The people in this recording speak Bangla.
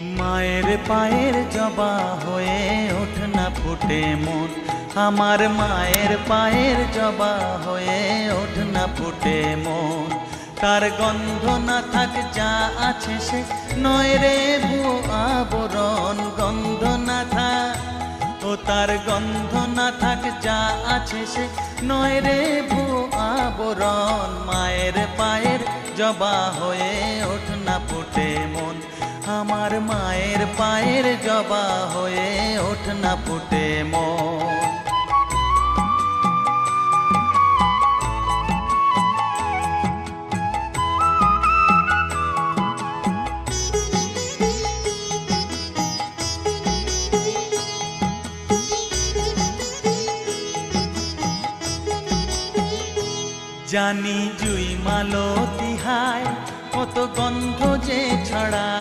মায়ের পায়ের জবা হয়ে ওঠ না ফুটে মন, আমার মায়ের পায়ের জবা হয়ে ওঠ না ফুটে মন। তার গন্ধ না থাক যা আছে সে নয় রে ভুয়ো আবরণ, গন্ধ না থাক ও তার গন্ধ না থাক যা আছে সে নয় রে ভুয়ো আবরণ। মায়ের পায়ের জবা হয়ে ওঠ না ফুটে মন, আমার মায়ের পায়ের জবা হয়ে ওঠ না ফুটে মন। জানি জুই মালতি হায় কত গন্ধ যে ছড়া।